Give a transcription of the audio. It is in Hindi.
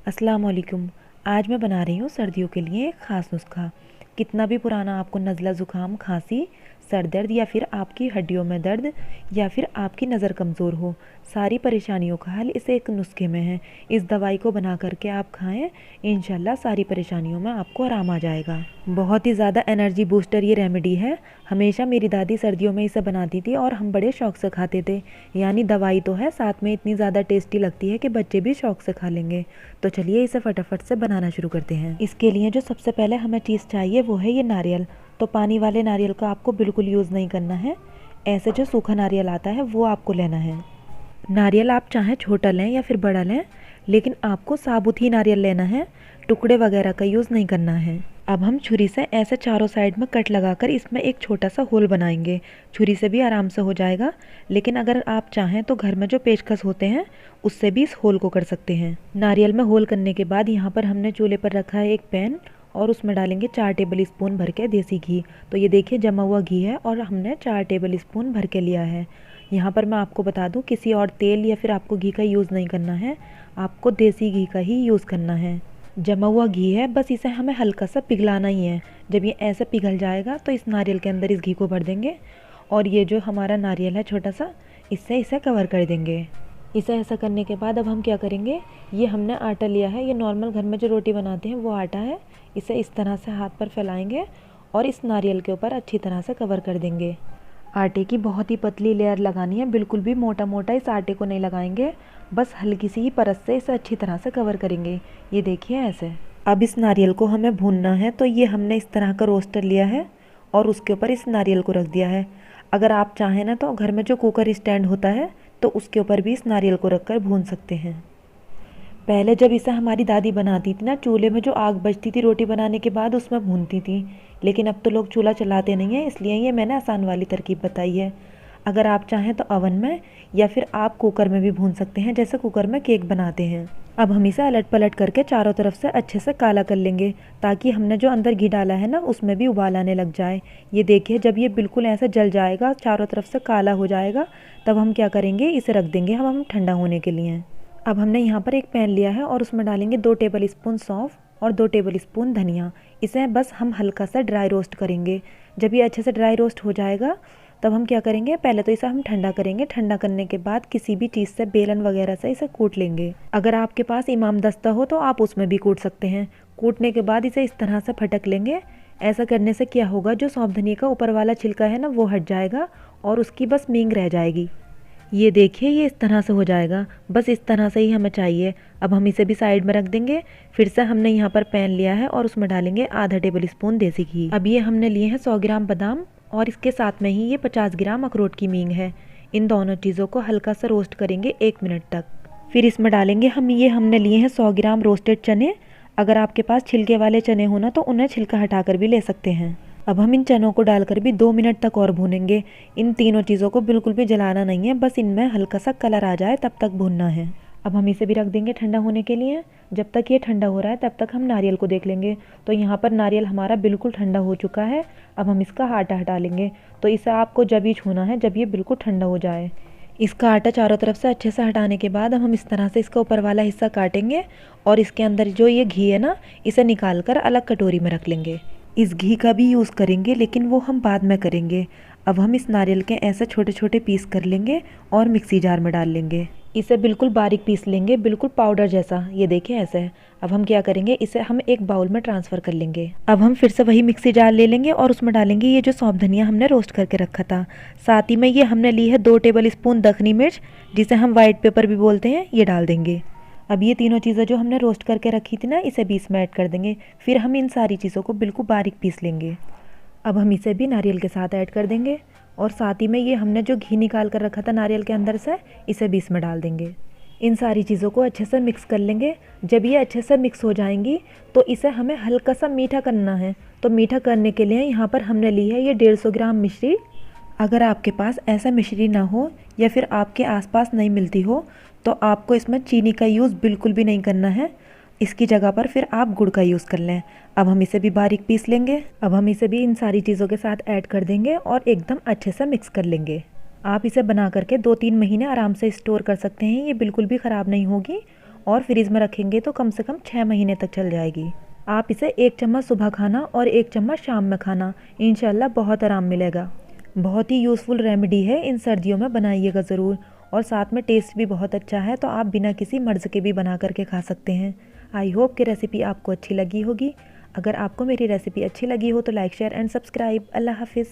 अस्सलाम वालेकुम। आज मैं बना रही हूँ सर्दियों के लिए एक ख़ास नुस्खा। कितना भी पुराना आपको नज़ला ज़ुकाम, खांसी, सर दर्द या फिर आपकी हड्डियों में दर्द या फिर आपकी नज़र कमज़ोर हो, सारी परेशानियों का हल इस एक नुस्खे में है। इस दवाई को बना करके आप खाएं, इंशाल्लाह सारी परेशानियों में आपको आराम आ जाएगा। बहुत ही ज़्यादा एनर्जी बूस्टर ये रेमेडी है। हमेशा मेरी दादी सर्दियों में इसे बनाती थी और हम बड़े शौक से खाते थे। यानी दवाई तो है, साथ में इतनी ज़्यादा टेस्टी लगती है कि बच्चे भी शौक से खा लेंगे। तो चलिए इसे फटाफट से बनाना शुरू करते हैं। इसके लिए जो सबसे पहले हमें चीज़ चाहिए वो है ये नारियल। तो पानी वाले नारियल का आपको बिल्कुल यूज़ नहीं करना है। ऐसे जो सूखा नारियल आता है वो आपको लेना है। नारियल आप चाहे छोटा लें या फिर बड़ा लें, लेकिन आपको साबुत ही नारियल लेना है, टुकड़े वगैरह का यूज़ नहीं करना है। अब हम छुरी से ऐसे चारों साइड में कट लगाकर इसमें एक छोटा सा होल बनाएंगे। छुरी से भी आराम से हो जाएगा, लेकिन अगर आप चाहें तो घर में जो पेचकस होते हैं उससे भी इस होल को कर सकते हैं। नारियल में होल करने के बाद यहाँ पर हमने चूल्हे पर रखा है एक पैन और उसमें डालेंगे 4 टेबल स्पून भर के देसी घी। तो ये देखिए जमा हुआ घी है और हमने 4 टेबल स्पून भर के लिया है। यहाँ पर मैं आपको बता दूँ, किसी और तेल या फिर आपको घी का यूज़ नहीं करना है, आपको देसी घी का ही यूज़ करना है। जमा हुआ घी है, बस इसे हमें हल्का सा पिघलाना ही है। जब ये ऐसे पिघल जाएगा तो इस नारियल के अंदर इस घी को भर देंगे और ये जो हमारा नारियल है छोटा सा, इससे इसे कवर कर देंगे। इसे ऐसा करने के बाद अब हम क्या करेंगे, ये हमने आटा लिया है, ये नॉर्मल घर में जो रोटी बनाते हैं वो आटा है। इसे इस तरह से हाथ पर फैलाएंगे और इस नारियल के ऊपर अच्छी तरह से कवर कर देंगे। आटे की बहुत ही पतली लेयर लगानी है, बिल्कुल भी मोटा मोटा इस आटे को नहीं लगाएंगे, बस हल्की सी ही परत से इसे अच्छी तरह से कवर करेंगे। ये देखिए ऐसे। अब इस नारियल को हमें भूनना है, तो ये हमने इस तरह का रोस्टर लिया है और उसके ऊपर इस नारियल को रख दिया है। अगर आप चाहें ना तो घर में जो कुकर स्टैंड होता है तो उसके ऊपर भी इस नारियल को रख कर भून सकते हैं। पहले जब इसे हमारी दादी बनाती थी ना, चूल्हे में जो आग बचती थी रोटी बनाने के बाद उसमें भूनती थी, लेकिन अब तो लोग चूल्हा चलाते नहीं हैं, इसलिए ये मैंने आसान वाली तरकीब बताई है। अगर आप चाहें तो अवन में या फिर आप कुकर में भी भून सकते हैं, जैसे कुकर में केक बनाते हैं। अब हम इसे अलट पलट करके चारों तरफ से अच्छे से काला कर लेंगे, ताकि हमने जो अंदर घी डाला है ना उसमें भी उबाल आने लग जाए। ये देखिए जब ये बिल्कुल ऐसे जल जाएगा, चारों तरफ से काला हो जाएगा, तब हम क्या करेंगे, इसे रख देंगे हम ठंडा होने के लिए। अब हमने यहाँ पर एक पैन लिया है और उसमें डालेंगे 2 टेबल स्पून सौंफ और 2 टेबल स्पून धनिया। इसे बस हम हल्का सा ड्राई रोस्ट करेंगे। जब ये अच्छे से ड्राई रोस्ट हो जाएगा तब हम क्या करेंगे, पहले तो इसे हम ठंडा करेंगे। ठंडा करने के बाद किसी भी चीज़ से, बेलन वगैरह से इसे कूट लेंगे। अगर आपके पास इमाम दस्ता हो तो आप उसमें भी कूट सकते हैं। कूटने के बाद इसे इस तरह से फटक लेंगे। ऐसा करने से क्या होगा, जो सौंफ धनिया का ऊपर वाला छिलका है ना वो हट जाएगा और उसकी बस मींग रह जाएगी। ये देखिए ये इस तरह से हो जाएगा, बस इस तरह से ही हमें चाहिए। अब हम इसे भी साइड में रख देंगे। फिर से हमने यहाँ पर पैन लिया है और उसमें डालेंगे आधा टेबल स्पून देसी घी। अब ये हमने लिए हैं 100 ग्राम बादाम और इसके साथ में ही ये 50 ग्राम अखरोट की मींग है। इन दोनों चीज़ों को हल्का सा रोस्ट करेंगे 1 मिनट तक। फिर इसमें डालेंगे हमने लिए हैं 100 ग्राम रोस्टेड चने। अगर आपके पास छिलके वाले चने हो ना तो उन्हें छिलका हटाकर भी ले सकते हैं। अब हम इन चनों को डालकर भी 2 मिनट तक और भूनेंगे। इन तीनों चीज़ों को बिल्कुल भी जलाना नहीं है, बस इनमें हल्का सा कलर आ जाए तब तक भूनना है। अब हम इसे भी रख देंगे ठंडा होने के लिए। जब तक ये ठंडा हो रहा है तब तक हम नारियल को देख लेंगे। तो यहाँ पर नारियल हमारा बिल्कुल ठंडा हो चुका है। अब हम इसका आटा हटा लेंगे। तो इसे आपको जब ही छूना है जब ये बिल्कुल ठंडा हो जाए। इसका आटा चारों तरफ से अच्छे से हटाने के बाद अब हम इस तरह से इसका ऊपर वाला हिस्सा काटेंगे और इसके अंदर जो ये घी है ना, इसे निकाल कर अलग कटोरी में रख लेंगे। इस घी का भी यूज़ करेंगे, लेकिन वो हम बाद में करेंगे। अब हम इस नारियल के ऐसे छोटे छोटे पीस कर लेंगे और मिक्सी जार में डाल लेंगे। इसे बिल्कुल बारीक पीस लेंगे, बिल्कुल पाउडर जैसा। ये देखिए ऐसे है। अब हम क्या करेंगे, इसे हम एक बाउल में ट्रांसफ़र कर लेंगे। अब हम फिर से वही मिक्सी जार ले लेंगे और उसमें डालेंगे ये जो सौंफ धनिया हमने रोस्ट करके रखा था। साथ ही में ये हमने ली है 2 टेबल स्पून दखनी मिर्च, जिसे हम वाइट पेपर भी बोलते हैं, ये डाल देंगे। अब ये तीनों चीज़ें जो हमने रोस्ट करके रखी थी ना, इसे भी इसमें ऐड कर देंगे। फिर हम इन सारी चीज़ों को बिल्कुल बारीक पीस लेंगे। अब हम इसे भी नारियल के साथ ऐड कर देंगे और साथ ही में ये हमने जो घी निकाल कर रखा था नारियल के अंदर से, इसे भी इसमें डाल देंगे। इन सारी चीज़ों को अच्छे से मिक्स कर लेंगे। जब ये अच्छे से मिक्स हो जाएंगी तो इसे हमें हल्का सा मीठा करना है। तो मीठा करने के लिए यहाँ पर हमने ली है ये 150 ग्राम मिश्री। अगर आपके पास ऐसा मिश्री ना हो या फिर आपके आसपास नहीं मिलती हो तो आपको इसमें चीनी का यूज़ बिल्कुल भी नहीं करना है। इसकी जगह पर फिर आप गुड़ का यूज़ कर लें। अब हम इसे भी बारीक पीस लेंगे। अब हम इसे भी इन सारी चीज़ों के साथ ऐड कर देंगे और एकदम अच्छे से मिक्स कर लेंगे। आप इसे बना करके 2-3 महीने आराम से स्टोर कर सकते हैं, ये बिल्कुल भी ख़राब नहीं होगी और फ्रीज़ में रखेंगे तो कम से कम 6 महीने तक चल जाएगी। आप इसे 1 चम्मच सुबह खाना और 1 चम्मच शाम में खाना, इंशाल्लाह बहुत आराम मिलेगा। बहुत ही यूज़फुल रेमेडी है, इन सर्दियों में बनाइएगा ज़रूर। और साथ में टेस्ट भी बहुत अच्छा है, तो आप बिना किसी मर्ज़ के भी बना करके खा सकते हैं। आई होप कि रेसिपी आपको अच्छी लगी होगी। अगर आपको मेरी रेसिपी अच्छी लगी हो तो लाइक, शेयर एंड सब्सक्राइब। अल्लाह हाफिज़।